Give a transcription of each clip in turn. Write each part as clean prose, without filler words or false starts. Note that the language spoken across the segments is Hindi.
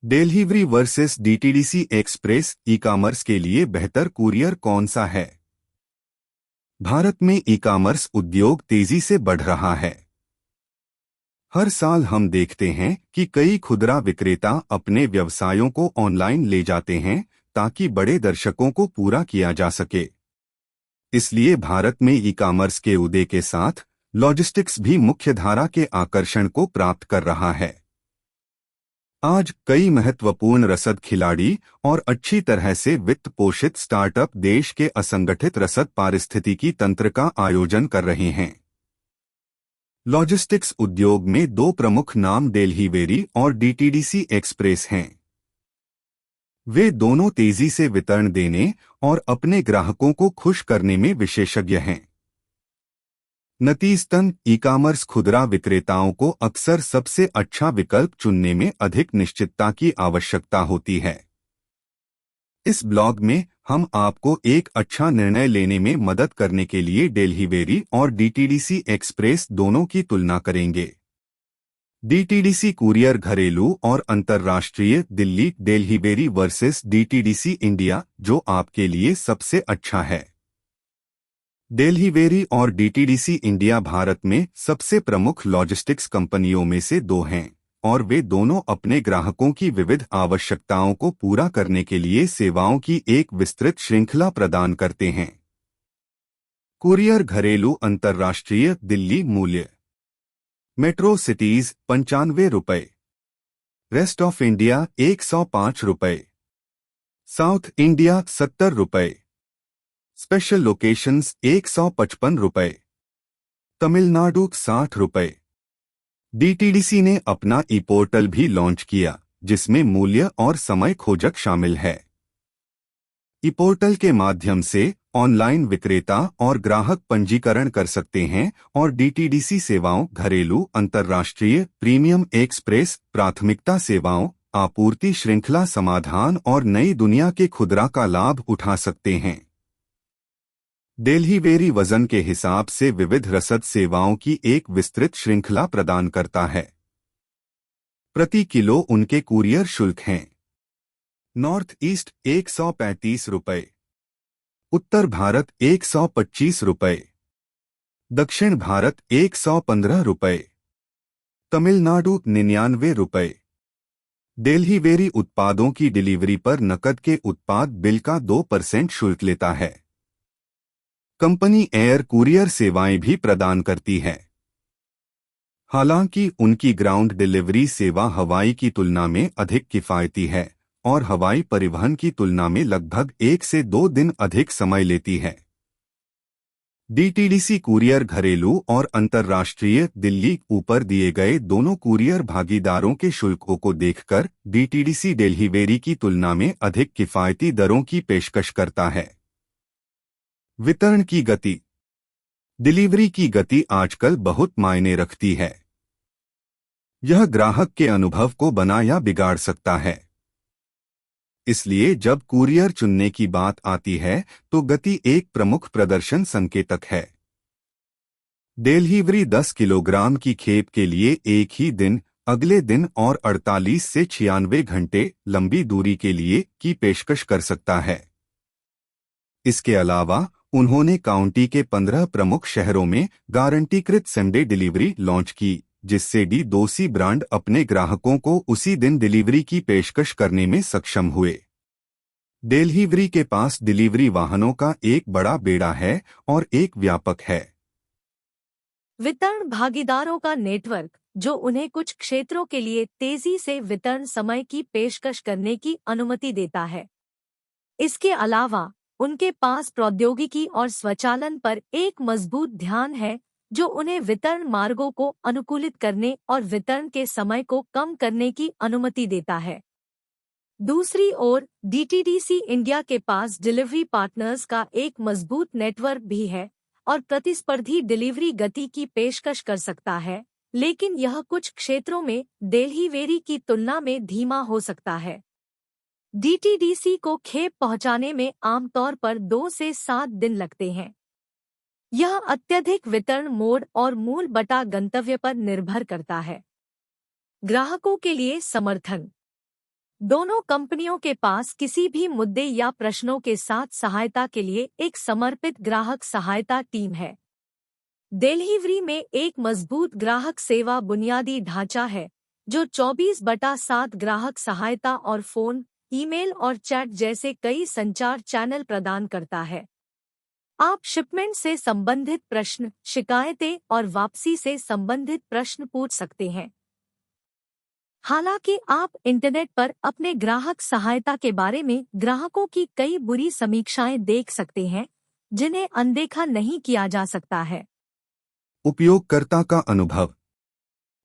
Delivery versus DTDC express e commerce के लिए बेहतर कुरियर कौन सा है? भारत में ई कॉमर्स उद्योग तेजी से बढ़ रहा है। हर साल हम देखते हैं कि कई खुदरा विक्रेता अपने व्यवसायों को ऑनलाइन ले जाते हैं ताकि बड़े दर्शकों को पूरा किया जा सके। इसलिए भारत में ई कॉमर्स के उदय के साथ लॉजिस्टिक्स भी मुख्यधारा के आकर्षण को प्राप्त कर रहा है। आज कई महत्वपूर्ण रसद खिलाड़ी और अच्छी तरह से वित्त पोषित स्टार्टअप देश के असंगठित रसद पारिस्थितिकी तंत्र का आयोजन कर रहे हैं। लॉजिस्टिक्स उद्योग में दो प्रमुख नाम डेलीवेरी और डीटीडीसी एक्सप्रेस हैं। वे दोनों तेजी से वितरण देने और अपने ग्राहकों को खुश करने में विशेषज्ञ हैं। नतीजतन ई कॉमर्स खुदरा विक्रेताओं को अक्सर सबसे अच्छा विकल्प चुनने में अधिक निश्चितता की आवश्यकता होती है। इस ब्लॉग में हम आपको एक अच्छा निर्णय लेने में मदद करने के लिए डिलीवरी और डीटीडीसी एक्सप्रेस दोनों की तुलना करेंगे। डीटीडीसी कुरियर घरेलू और अंतर्राष्ट्रीय Delhi delivery versus DTDC India, जो आपके लिए सबसे अच्छा है। डिलीवरी और डीटीडीसी इंडिया भारत में सबसे प्रमुख लॉजिस्टिक्स कंपनियों में से दो हैं और वे दोनों अपने ग्राहकों की विविध आवश्यकताओं को पूरा करने के लिए सेवाओं की एक विस्तृत श्रृंखला प्रदान करते हैं। कुरियर घरेलू अंतर्राष्ट्रीय दिल्ली मूल्य मेट्रो सिटीज 95 रुपये, रेस्ट ऑफ इंडिया 105 रुपये, साउथ इंडिया 70 रुपये, स्पेशल लोकेशंस 155 रुपये, तमिलनाडु 60 रुपये। डीटीडीसी ने अपना ई पोर्टल भी लॉन्च किया जिसमें मूल्य और समय खोजक शामिल है। ई पोर्टल के माध्यम से ऑनलाइन विक्रेता और ग्राहक पंजीकरण कर सकते हैं और डीटीडीसी सेवाओं घरेलू अंतर्राष्ट्रीय प्रीमियम एक्सप्रेस प्राथमिकता सेवाओं आपूर्ति श्रृंखला समाधान और नई दुनिया के खुदरा का लाभ उठा सकते हैं। डिलीवरी वजन के हिसाब से विविध रसद सेवाओं की एक विस्तृत श्रृंखला प्रदान करता है। प्रति किलो उनके कुरियर शुल्क हैं। नॉर्थ ईस्ट 135 रुपये, उत्तर भारत 125 रुपये, दक्षिण भारत 115 रुपये, तमिलनाडु 99 रुपये। डिलीवरी उत्पादों की डिलीवरी पर नकद के उत्पाद बिल का 2% शुल्क लेता है। कंपनी एयर कुरियर सेवाएं भी प्रदान करती है। हालांकि उनकी ग्राउंड डिलीवरी सेवा हवाई की तुलना में अधिक किफायती है और हवाई परिवहन की तुलना में लगभग 1 से 2 दिन अधिक समय लेती है। डीटीडीसी कुरियर घरेलू और अंतर्राष्ट्रीय दिल्ली ऊपर दिए गए दोनों कुरियर भागीदारों के शुल्कों को देखकर डीटीडीसी डिलीवरी की तुलना में अधिक किफायती दरों की पेशकश करता है। वितरण की गति। डिलीवरी की गति आजकल बहुत मायने रखती है। यह ग्राहक के अनुभव को बना या बिगाड़ सकता है। इसलिए जब कुरियर चुनने की बात आती है तो गति एक प्रमुख प्रदर्शन संकेतक है। डिलीवरी 10 किलोग्राम की खेप के लिए एक ही दिन, अगले दिन और 48 से 96 घंटे लंबी दूरी के लिए की पेशकश कर सकता है। इसके अलावा उन्होंने काउंटी के 15 प्रमुख शहरों में गारंटीकृत संडे डिलीवरी लॉन्च की, जिससे डी2सी ब्रांड अपने ग्राहकों को उसी दिन डिलीवरी की पेशकश करने में सक्षम हुए। डिलीवरी के पास डिलीवरी वाहनों का एक बड़ा बेड़ा है और एक व्यापक है। वितरण भागीदारों का नेटवर्क, जो उन्हें कुछ क्षेत्रों के लिए तेजी से वितरण समय की पेशकश करने की अनुमति देता है। इसके अलावा उनके पास प्रौद्योगिकी और स्वचालन पर एक मजबूत ध्यान है जो उन्हें वितरण मार्गों को अनुकूलित करने और वितरण के समय को कम करने की अनुमति देता है। दूसरी ओर डीटीडीसी इंडिया के पास डिलीवरी पार्टनर्स का एक मजबूत नेटवर्क भी है और प्रतिस्पर्धी डिलीवरी गति की पेशकश कर सकता है, लेकिन यह कुछ क्षेत्रों में डिलीवरी की तुलना में धीमा हो सकता है। डीटीडीसी को खेप पहुंचाने में आमतौर पर 2 से 7 दिन लगते हैं। यह अत्यधिक वितरण मोड और मूल बटा गंतव्य पर निर्भर करता है। ग्राहकों के लिए समर्थन। दोनों कंपनियों के पास किसी भी मुद्दे या प्रश्नों के साथ सहायता के लिए एक समर्पित ग्राहक सहायता टीम है। डिलीवरी में एक मजबूत ग्राहक सेवा बुनियादी ढांचा है जो 24/7 ग्राहक सहायता और फोन, ईमेल और चैट जैसे कई संचार चैनल प्रदान करता है। आप शिपमेंट से संबंधित प्रश्न, शिकायतें और वापसी से संबंधित प्रश्न पूछ सकते हैं। हालांकि आप इंटरनेट पर अपने ग्राहक सहायता के बारे में ग्राहकों की कई बुरी समीक्षाएं देख सकते हैं, जिन्हें अनदेखा नहीं किया जा सकता है। उपयोगकर्ता का अनुभव।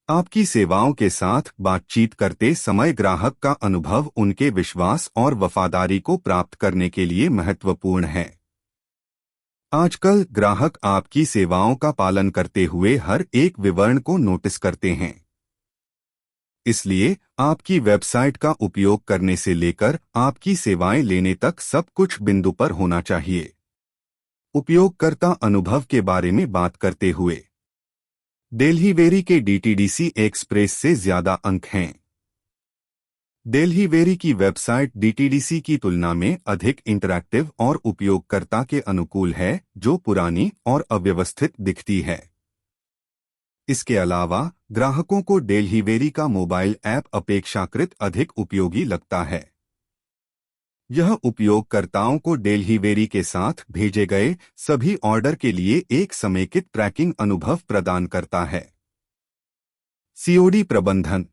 आपकी सेवाओं के साथ बातचीत करते समय ग्राहक का अनुभव उनके विश्वास और वफादारी को प्राप्त करने के लिए महत्वपूर्ण है। आजकल ग्राहक आपकी सेवाओं का पालन करते हुए हर एक विवरण को नोटिस करते हैं। इसलिए आपकी वेबसाइट का उपयोग करने से लेकर आपकी सेवाएं लेने तक सब कुछ बिंदु पर होना चाहिए। उपयोगकर्ता अनुभव के बारे में बात करते हुए, डिलीवरी के डीटीडीसी एक्सप्रेस से ज्यादा अंक हैं। डिलीवरी की वेबसाइट डीटीडीसी की तुलना में अधिक इंटरैक्टिव और उपयोगकर्ता के अनुकूल है, जो पुरानी और अव्यवस्थित दिखती है। इसके अलावा ग्राहकों को डिलीवरी का मोबाइल ऐप अपेक्षाकृत अधिक उपयोगी लगता है। यह उपयोगकर्ताओं को डिलीवरी के साथ भेजे गए सभी ऑर्डर के लिए एक समेकित ट्रैकिंग अनुभव प्रदान करता है। सीओडी प्रबंधन।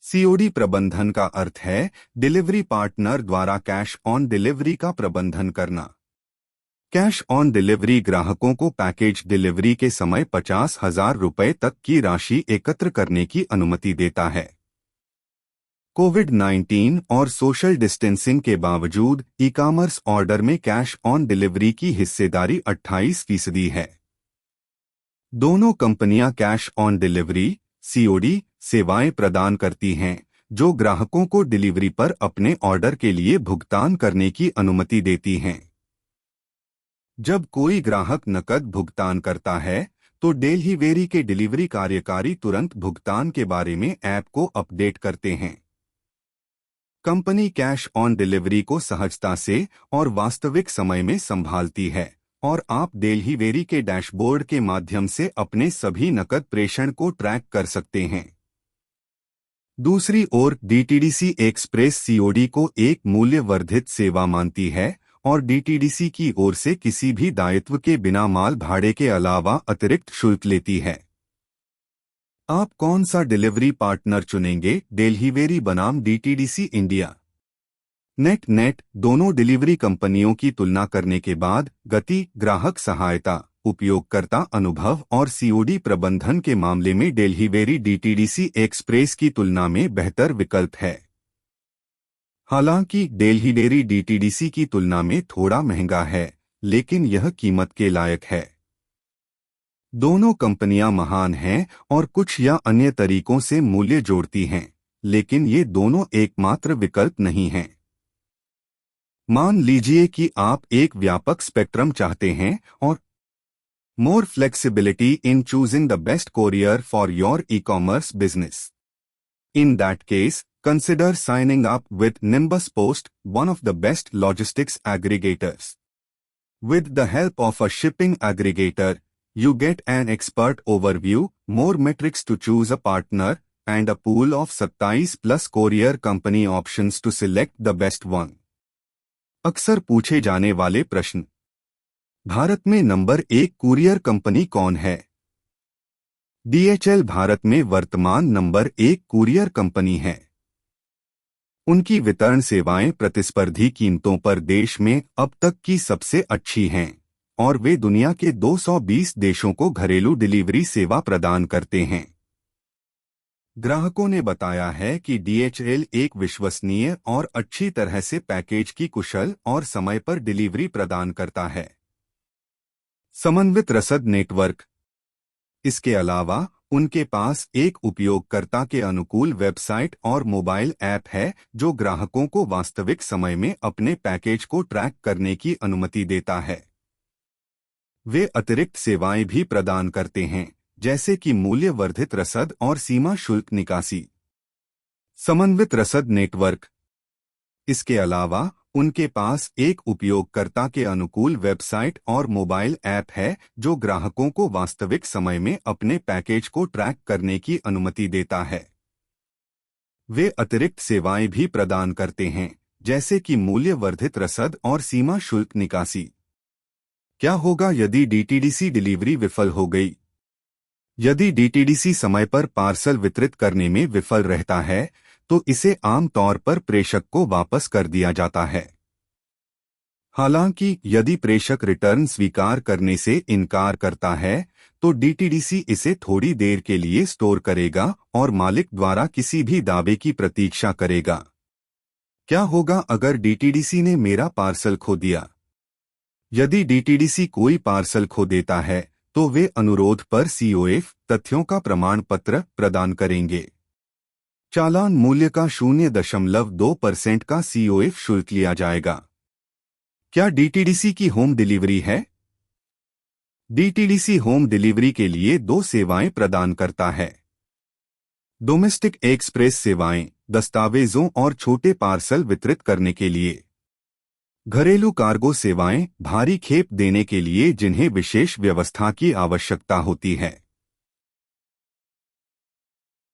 सीओडी प्रबंधन का अर्थ है डिलीवरी पार्टनर द्वारा कैश ऑन डिलीवरी का प्रबंधन करना। कैश ऑन डिलीवरी ग्राहकों को पैकेज डिलीवरी के समय 50,000 रुपये तक की राशि एकत्र करने की अनुमति देता है। कोविड-19 और सोशल डिस्टेंसिंग के बावजूद ई-कॉमर्स ऑर्डर में कैश ऑन डिलीवरी की हिस्सेदारी 28% है। दोनों कंपनियां कैश ऑन डिलीवरी (सीओडी) सेवाएं प्रदान करती हैं, जो ग्राहकों को डिलीवरी पर अपने ऑर्डर के लिए भुगतान करने की अनुमति देती हैं। जब कोई ग्राहक नकद भुगतान करता है, तो डिलीवरी के डिलीवरी कार्यकारी तुरंत भुगतान के बारे में ऐप को अपडेट करते हैं। कंपनी कैश ऑन डिलीवरी को सहजता से और वास्तविक समय में संभालती है, और आप डिलीवरी के डैशबोर्ड के माध्यम से अपने सभी नकद प्रेषण को ट्रैक कर सकते हैं। दूसरी ओर डीटीडीसी एक्सप्रेस सीओडी को एक मूल्य वर्धित सेवा मानती है और डीटीडीसी की ओर से किसी भी दायित्व के बिना माल भाड़े के अलावा अतिरिक्त शुल्क लेती है। आप कौन सा डिलीवरी पार्टनर चुनेंगे? डिलीवरी बनाम डीटीडीसी इंडिया। नेट दोनों डिलीवरी कंपनियों की तुलना करने के बाद गति, ग्राहक सहायता, उपयोगकर्ता अनुभव और सीओडी प्रबंधन के मामले में डिलीवरी डीटीडीसी एक्सप्रेस की तुलना में बेहतर विकल्प है। हालांकि डिलीवरी डीटीडीसी की तुलना में थोड़ा महंगा है, लेकिन यह कीमत के लायक है। दोनों कंपनियां महान हैं और कुछ या अन्य तरीकों से मूल्य जोड़ती हैं, लेकिन ये दोनों एकमात्र विकल्प नहीं हैं। मान लीजिए कि आप एक व्यापक स्पेक्ट्रम चाहते हैं और more flexibility in choosing the best courier for your e-commerce business. In that case, consider signing up with Nimbus Post, one of the best logistics aggregators. With the help of a shipping aggregator, you get an expert overview, more metrics to choose a partner, and a pool of 27 plus courier company options to select the best one. अक्सर पूछे जाने वाले प्रश्न। भारत में नंबर 1 कुरियर कंपनी कौन है? DHL भारत में वर्तमान नंबर 1 कुरियर कंपनी है। उनकी वितरण सेवाएं प्रतिस्पर्धी कीमतों पर देश में अब तक की सबसे अच्छी हैं, और वे दुनिया के 220 देशों को घरेलू डिलीवरी सेवा प्रदान करते हैं। ग्राहकों ने बताया है कि DHL एक विश्वसनीय और अच्छी तरह से पैकेज की कुशल और समय पर डिलीवरी प्रदान करता है। समन्वित रसद नेटवर्क। इसके अलावा उनके पास एक उपयोगकर्ता के अनुकूल वेबसाइट और मोबाइल ऐप है, जो ग्राहकों को वास्तविक समय में अपने पैकेज को ट्रैक करने की अनुमति देता है। वे अतिरिक्त सेवाएं भी प्रदान करते हैं, जैसे कि मूल्य वर्धित रसद और सीमा शुल्क निकासी। समन्वित रसद नेटवर्क। इसके अलावा उनके पास एक उपयोगकर्ता के अनुकूल वेबसाइट और मोबाइल ऐप है जो ग्राहकों को वास्तविक समय में अपने पैकेज को ट्रैक करने की अनुमति देता है। वे अतिरिक्त सेवाएं भी प्रदान करते हैं, जैसे कि मूल्य वर्धित रसद और सीमा शुल्क निकासी। क्या होगा यदि डीटीडीसी डिलीवरी विफल हो गई? यदि डीटीडीसी समय पर पार्सल वितरित करने में विफल रहता है, तो इसे आमतौर पर प्रेषक को वापस कर दिया जाता है। हालांकि यदि प्रेषक रिटर्न स्वीकार करने से इनकार करता है, तो डीटीडीसी इसे थोड़ी देर के लिए स्टोर करेगा और मालिक द्वारा किसी भी दावे की प्रतीक्षा करेगा। क्या होगा अगर डीटीडीसी ने मेरा पार्सल खो दिया? यदि डीटीडीसी कोई पार्सल खो देता है, तो वे अनुरोध पर सीओएफ तथ्यों का प्रमाण पत्र प्रदान करेंगे। चालान मूल्य का 0.2% का सीओएफ शुल्क लिया जाएगा। क्या डीटीडीसी की होम डिलीवरी है? डीटीडीसी होम डिलीवरी के लिए 2 सेवाएं प्रदान करता है। डोमेस्टिक एक्सप्रेस सेवाएं, दस्तावेजों और छोटे पार्सल वितरित करने के लिए। घरेलू कार्गो सेवाएं, भारी खेप देने के लिए जिन्हें विशेष व्यवस्था की आवश्यकता होती है।